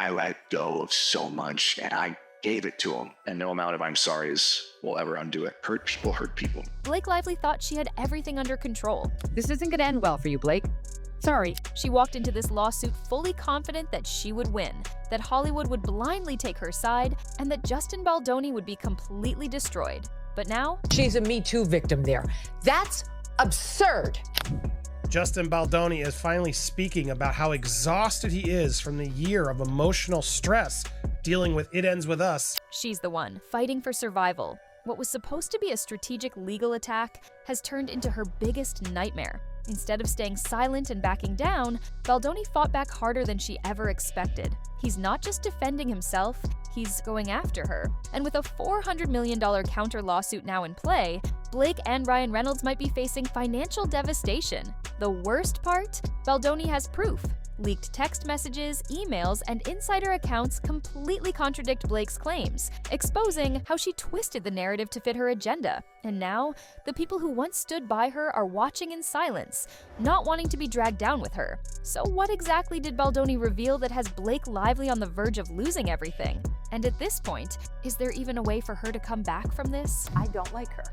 I let go of so much and I gave it to him. And no amount of I'm sorry's will ever undo it. Hurt people hurt people. Blake Lively thought she had everything under control. This isn't gonna end well for you, Blake. Sorry. She walked into this lawsuit fully confident that she would win, that Hollywood would blindly take her side, and that Justin Baldoni would be completely destroyed. But now, She's a Me Too victim there. That's absurd. Justin Baldoni is finally speaking about how exhausted he is from the year of emotional stress dealing with It Ends With Us. she's the one fighting for survival. What was supposed to be a strategic legal attack has turned into her biggest nightmare. Instead of staying silent and backing down, Baldoni fought back harder than she ever expected. He's not just defending himself, he's going after her. And with a $400 million counter lawsuit now in play, Blake and Ryan Reynolds might be facing financial devastation. The worst part? Baldoni has proof. Leaked text messages, emails, and insider accounts completely contradict Blake's claims, exposing how she twisted the narrative to fit her agenda. And now, the people who once stood by her are watching in silence, not wanting to be dragged down with her. So what exactly did Baldoni reveal that has Blake Lively on the verge of losing everything? And at this point, is there even a way for her to come back from this? I don't like her.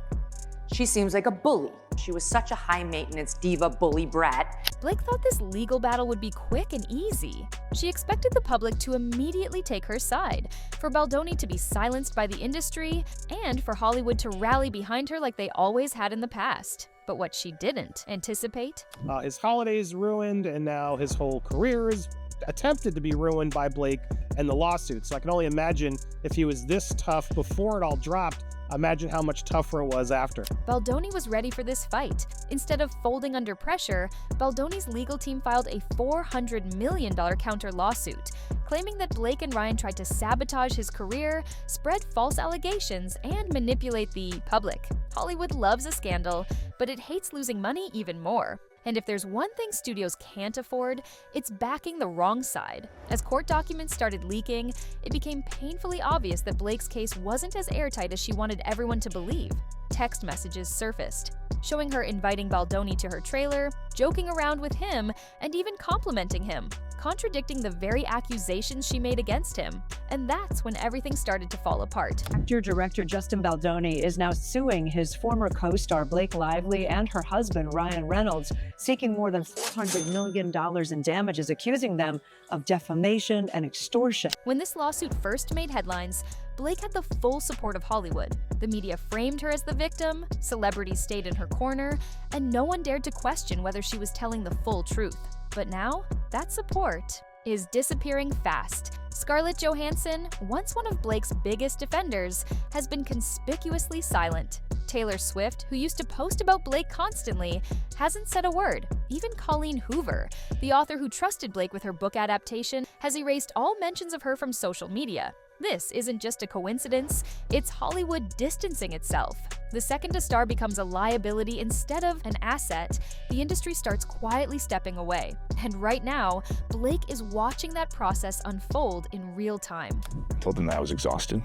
She seems like a bully. She was such a high-maintenance diva bully brat. Blake thought this legal battle would be quick and easy. She expected the public to immediately take her side, for Baldoni to be silenced by the industry, and for Hollywood to rally behind her like they always had in the past. But what she didn't anticipate? His holidays ruined, and now his whole career is attempted to be ruined by Blake and the lawsuit. So I can only imagine if he was this tough before it all dropped, imagine how much tougher it was after. Baldoni was ready for this fight. Instead of folding under pressure, Baldoni's legal team filed a $400 million counter lawsuit, claiming that Blake and Ryan tried to sabotage his career, spread false allegations, and manipulate the public. Hollywood loves a scandal, but it hates losing money even more. And if there's one thing studios can't afford, it's backing the wrong side. As court documents started leaking, it became painfully obvious that Blake's case wasn't as airtight as she wanted everyone to believe. Text messages surfaced, showing her inviting Baldoni to her trailer, joking around with him, and even complimenting him, contradicting the very accusations she made against him. And that's when everything started to fall apart. Actor-director Justin Baldoni is now suing his former co-star Blake Lively and her husband Ryan Reynolds, seeking more than $400 million in damages, accusing them of defamation and extortion. When this lawsuit first made headlines, Blake had the full support of Hollywood. The media framed her as the victim, celebrities stayed in her corner, and no one dared to question whether she was telling the full truth. But now, that support is disappearing fast. Scarlett Johansson, once one of Blake's biggest defenders, has been conspicuously silent. Taylor Swift, who used to post about Blake constantly, hasn't said a word. Even Colleen Hoover, the author who trusted Blake with her book adaptation, has erased all mentions of her from social media. This isn't just a coincidence, it's Hollywood distancing itself. The second a star becomes a liability instead of an asset, the industry starts quietly stepping away. And right now, Blake is watching that process unfold in real time. I told them that I was exhausted,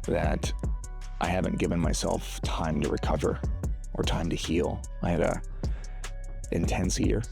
that I haven't given myself time to recover or time to heal. I had a intense year.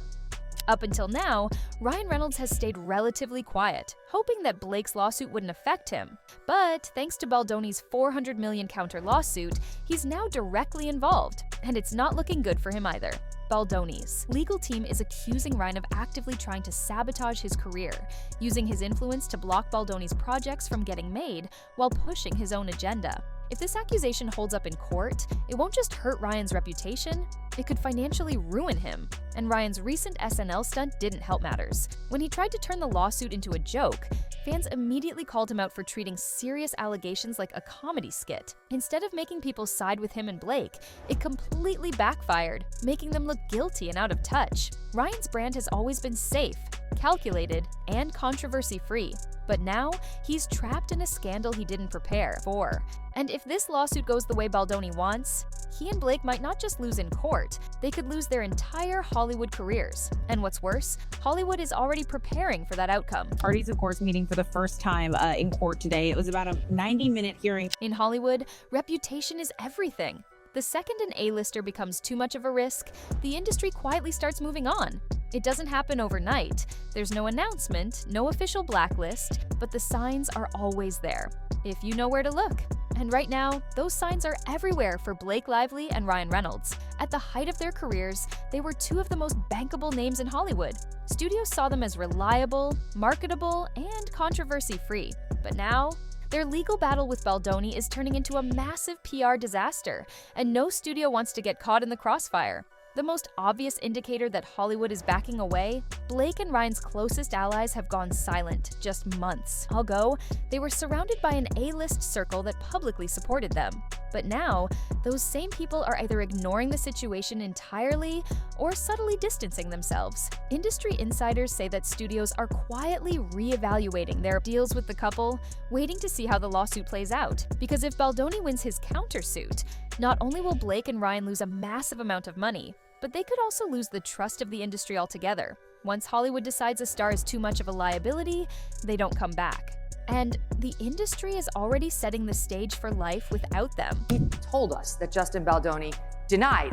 Up until now, Ryan Reynolds has stayed relatively quiet, hoping that Blake's lawsuit wouldn't affect him. But thanks to Baldoni's $400 million counter lawsuit, he's now directly involved, and it's not looking good for him either. Baldoni's legal team is accusing Ryan of actively trying to sabotage his career, using his influence to block Baldoni's projects from getting made while pushing his own agenda. If this accusation holds up in court, it won't just hurt Ryan's reputation, it could financially ruin him. And Ryan's recent SNL stunt didn't help matters. When he tried to turn the lawsuit into a joke, fans immediately called him out for treating serious allegations like a comedy skit. Instead of making people side with him and Blake, it completely backfired, making them look guilty and out of touch. Ryan's brand has always been safe, calculated, and controversy-free. But now, he's trapped in a scandal he didn't prepare for. And if this lawsuit goes the way Baldoni wants, he and Blake might not just lose in court, they could lose their entire Hollywood careers. And what's worse, Hollywood is already preparing for that outcome. Parties, of course, meeting for the first time in court today. It was about a 90-minute hearing. In Hollywood, reputation is everything. The second an A-lister becomes too much of a risk, the industry quietly starts moving on. It doesn't happen overnight. There's no announcement, no official blacklist, but the signs are always there, if you know where to look. And right now, those signs are everywhere for Blake Lively and Ryan Reynolds. At the height of their careers, they were two of the most bankable names in Hollywood. Studios saw them as reliable, marketable, and controversy-free. But now, their legal battle with Baldoni is turning into a massive PR disaster, and no studio wants to get caught in the crossfire. The most obvious indicator that Hollywood is backing away, Blake and Ryan's closest allies have gone silent just months ago. They were surrounded by an A-list circle that publicly supported them. But now, those same people are either ignoring the situation entirely or subtly distancing themselves. Industry insiders say that studios are quietly re-evaluating their deals with the couple, waiting to see how the lawsuit plays out. Because if Baldoni wins his countersuit, not only will Blake and Ryan lose a massive amount of money, but they could also lose the trust of the industry altogether. Once Hollywood decides a star is too much of a liability, they don't come back. And the industry is already setting the stage for life without them. He told us that Justin Baldoni denied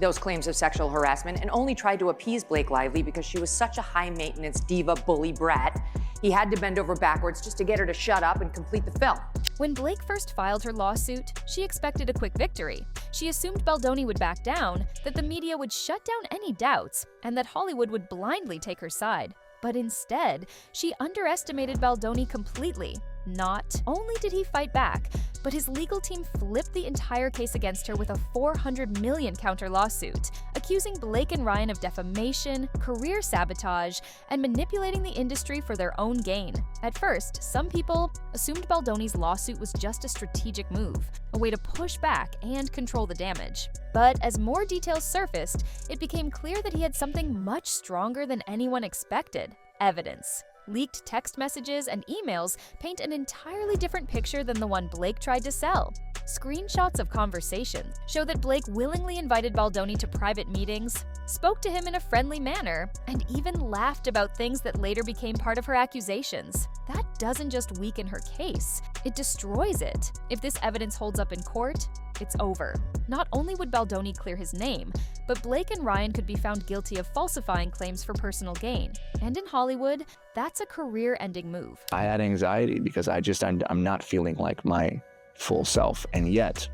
those claims of sexual harassment and only tried to appease Blake Lively because she was such a high-maintenance diva bully brat. He had to bend over backwards just to get her to shut up and complete the film. When Blake first filed her lawsuit, she expected a quick victory. She assumed Baldoni would back down, that the media would shut down any doubts, and that Hollywood would blindly take her side. But instead, she underestimated Baldoni completely. Not only did he fight back, but his legal team flipped the entire case against her with a $400 million counter lawsuit, accusing Blake and Ryan of defamation, career sabotage, and manipulating the industry for their own gain. At first, some people assumed Baldoni's lawsuit was just a strategic move, a way to push back and control the damage. But as more details surfaced, it became clear that he had something much stronger than anyone expected: evidence. Leaked text messages and emails paint an entirely different picture than the one Blake tried to sell. Screenshots of conversations show that Blake willingly invited Baldoni to private meetings, spoke to him in a friendly manner, and even laughed about things that later became part of her accusations. That doesn't just weaken her case, it destroys it. If this evidence holds up in court, it's over. Not only would Baldoni clear his name, but Blake and Ryan could be found guilty of falsifying claims for personal gain. And in Hollywood, that's a career-ending move. I had anxiety because I'm not feeling like my full self, and yet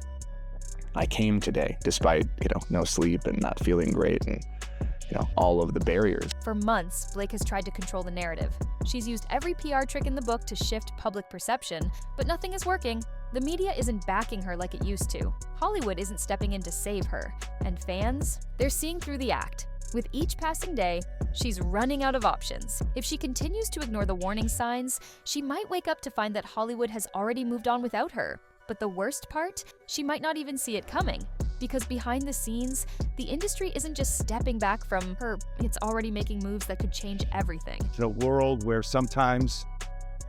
I came today despite, no sleep and not feeling great and, all of the barriers. For months, Blake has tried to control the narrative. She's used every PR trick in the book to shift public perception, but nothing is working. The media isn't backing her like it used to. Hollywood isn't stepping in to save her. And fans, they're seeing through the act. With each passing day, she's running out of options. If she continues to ignore the warning signs, she might wake up to find that Hollywood has already moved on without her. But the worst part, she might not even see it coming. Because behind the scenes, the industry isn't just stepping back from her, it's already making moves that could change everything. In a world where sometimes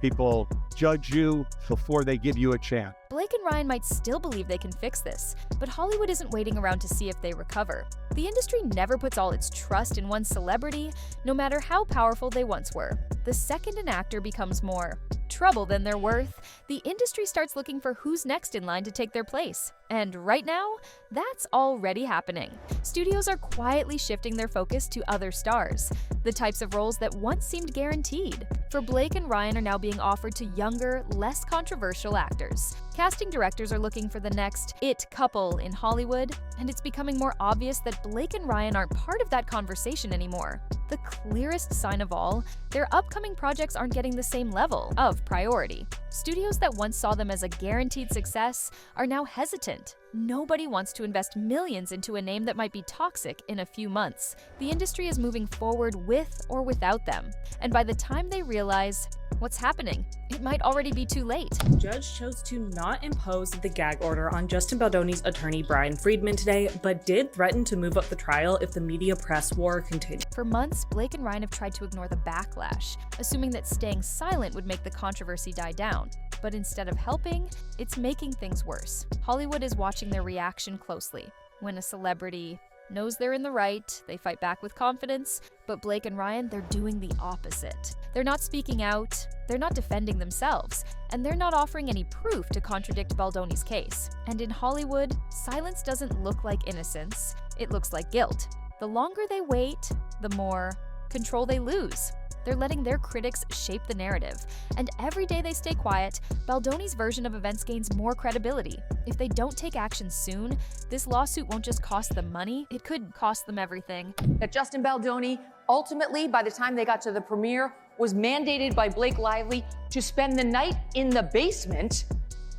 people judge you before they give you a chance. Blake and Ryan might still believe they can fix this, but Hollywood isn't waiting around to see if they recover. The industry never puts all its trust in one celebrity, no matter how powerful they once were. The second an actor becomes more trouble than they're worth, the industry starts looking for who's next in line to take their place. And right now, that's already happening. Studios are quietly shifting their focus to other stars, the types of roles that once seemed guaranteed. For Blake and Ryan are now being offered to younger, less controversial actors. Casting directors are looking for the next it couple in Hollywood, and it's becoming more obvious that Blake and Ryan aren't part of that conversation anymore. The clearest sign of all, their upcoming projects aren't getting the same level of priority. Studios that once saw them as a guaranteed success are now hesitant. Nobody wants to invest millions into a name that might be toxic in a few months. The industry is moving forward with or without them, and by the time they realize what's happening, it might already be too late. The judge chose to not impose the gag order on Justin Baldoni's attorney Brian Friedman today, but did threaten to move up the trial if the media press war continued. For months, Blake and Ryan have tried to ignore the backlash, assuming that staying silent would make the controversy die down. But instead of helping, it's making things worse. Hollywood is watching their reaction closely. When a celebrity knows they're in the right, they fight back with confidence, but Blake and Ryan, they're doing the opposite. They're not speaking out, they're not defending themselves, and they're not offering any proof to contradict Baldoni's case. And in Hollywood, silence doesn't look like innocence, it looks like guilt. The longer they wait, the more control they lose. They're letting their critics shape the narrative. And every day they stay quiet, Baldoni's version of events gains more credibility. If they don't take action soon, this lawsuit won't just cost them money, it could cost them everything. That Justin Baldoni, ultimately, by the time they got to the premiere, was mandated by Blake Lively to spend the night in the basement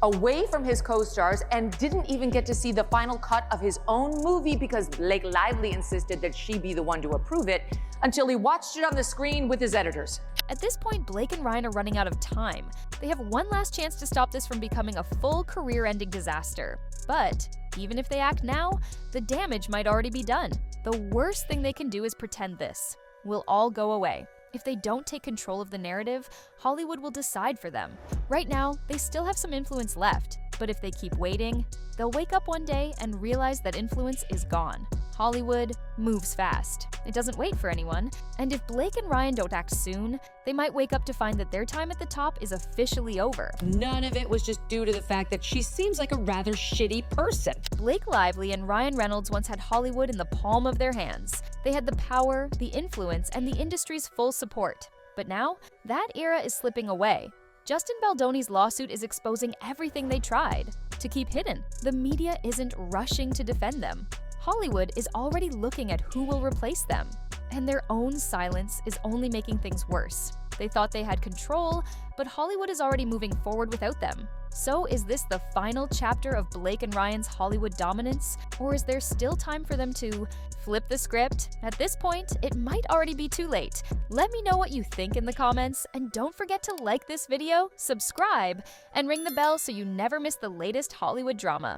away from his co-stars and didn't even get to see the final cut of his own movie because Blake Lively insisted that she be the one to approve it until he watched it on the screen with his editors. At this point, Blake and Ryan are running out of time. They have one last chance to stop this from becoming a full career-ending disaster. But even if they act now, the damage might already be done. The worst thing they can do is pretend this will all go away. If they don't take control of the narrative, Hollywood will decide for them. Right now, they still have some influence left, but if they keep waiting, they'll wake up one day and realize that influence is gone. Hollywood moves fast. It doesn't wait for anyone, and if Blake and Ryan don't act soon, they might wake up to find that their time at the top is officially over. None of it was just due to the fact that she seems like a rather shitty person. Blake Lively and Ryan Reynolds once had Hollywood in the palm of their hands. They had the power, the influence, and the industry's full support. But now, that era is slipping away. Justin Baldoni's lawsuit is exposing everything they tried to keep hidden. The media isn't rushing to defend them. Hollywood is already looking at who will replace them, and their own silence is only making things worse. They thought they had control, but Hollywood is already moving forward without them. So is this the final chapter of Blake and Ryan's Hollywood dominance, or is there still time for them to flip the script? At this point, it might already be too late. Let me know what you think in the comments, and don't forget to like this video, subscribe, and ring the bell so you never miss the latest Hollywood drama.